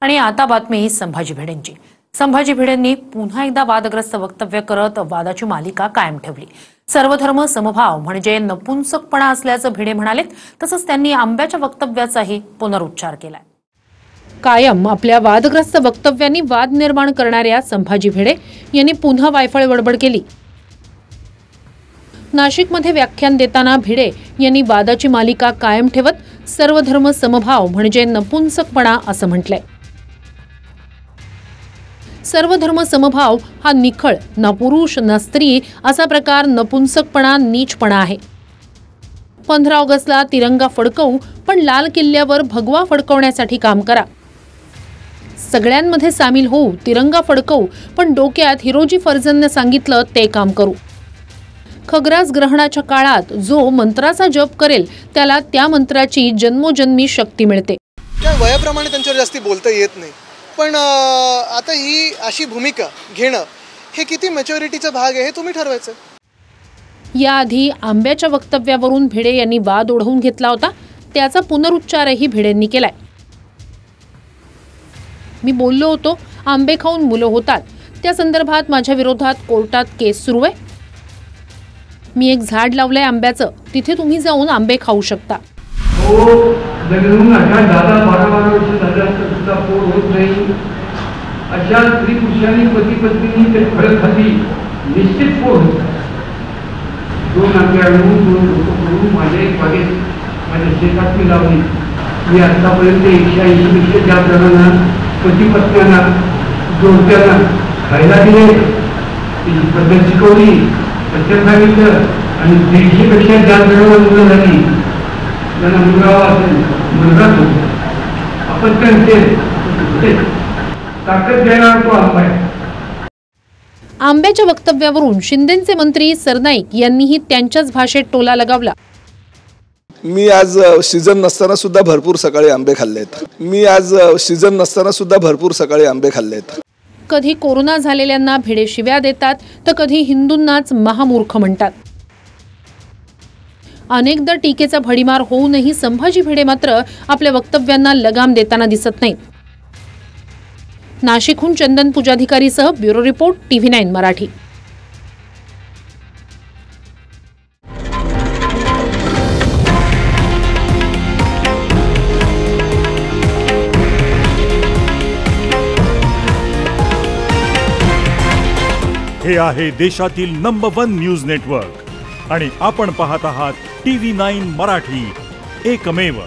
आणि आता बातमी संभाजी भिडेंची। संभाजी भिडेंनी पुन्हा एकदा वादग्रस्त वक्तव्य करत वादाची मालिका कायम ठेवली। सर्वधर्म समभाव म्हणजे नपुंसकपणा असल्याचं भिडे म्हणाले। तसंच त्यांनी आंब्याच्या वक्तव्याचाही पुनरुच्चार केलाय। कायम आपल्या वादग्रस्त वक्तव्यांनी वाद निर्माण करणाऱ्या संभाजी भिडे यांनी पुन्हा वायफळ बडबड केली। नाशिकमध्ये व्याख्यान देताना भिडे यांनी वादाची मालिका कायम ठेवत सर्वधर्म समभाव म्हणजे नपुंसकपणा असं म्हटलंय। सर्वधर्म समभाव हा निखळ ना पुरुष ना स्त्री असा प्रकार नपुंसकपणा नीचपणा आहे। 15 ऑगस्टला तिरंगा फडकवू पण लाल किल्ल्यावर भगवा फडकवण्यासाठी काम करा। सगळ्यांमध्ये सामील होऊ तिरंगा फडकवू पण डोक्यात हिरोजी फर्जनने सांगितलं ते काम करू। खग्रास ग्रहणाच्या काळात जो मंत्राचा जप करेल त्याला त्या मंत्राची जन्मोजन्मी शक्ती मिळते। त्या वयाप्रमाणे त्यांच्यावर जास्ती बोलता येत नाही, पण आता ही अशी भूमिका घेणं हे किती मॅच्युरिटीचा भाग आहे हे तुम्ही ठरवायचं। याआधी आंब्याच्या वक्तव्यावरून भिडे यांनी वाद ओढवून घेतला होता, त्याचा पुनरुच्चारही भिडेंनी केलाय। मी बोललो होतो आंबे खाऊन मुलं होतात, त्या संदर्भात माझ्या विरोधात कोर्टात केस सुरू आहे। मी एक झाड लावलंय आंब्याचं, तिथे तुम्ही जाऊन आंबे खाऊ शकता। अशा स्त्री पुरुषांनी पती पत्नी ते फळ खाती निश्चित पोट दोन आंबे आणून माझ्या शेतात मी लावली। मी आतापर्यंत 180 पेक्षा जास्त जणांना पती पत्न्यांना जोडत्यांना खायला दिले, त्याची पद्धत शिकवली, सत्य सांगितलं आणि 150 पेक्षा जास्त जणांना मुलं झाली। त्यांना मुलगा असेल मुलगा आपण त्यांचे ताकद देणार तो आंबा आहे। आंब्याच्या वक्तव्यावरून शिंदेचे मंत्री सरनाईक यांनीही त्यांच्याच भाषेत टोला लगावला। मी आज सीझन नसताना सुद्धा भरपूर सकाळी आंबे खाल्लेत। कधी कोरोना झालेल्यांना भिडे शिव्या देतात तर कधी हिंदूंनाच महामूर्ख म्हणतात। अनेकदा टीकेचा भडीमार होऊनही संभाजी भिडे मात्र आपल्या वक्तव्यांना लगाम देताना दिसत नाहीत। नाशिकहून चंदन पुजाधिकारीसह ब्युरो रिपोर्ट TV9 मराठी। हे आहे देशातील नंबर 1 न्यूज नेटवर्क आणि आपण पाहत आहात TV9 मराठी, एकमेव।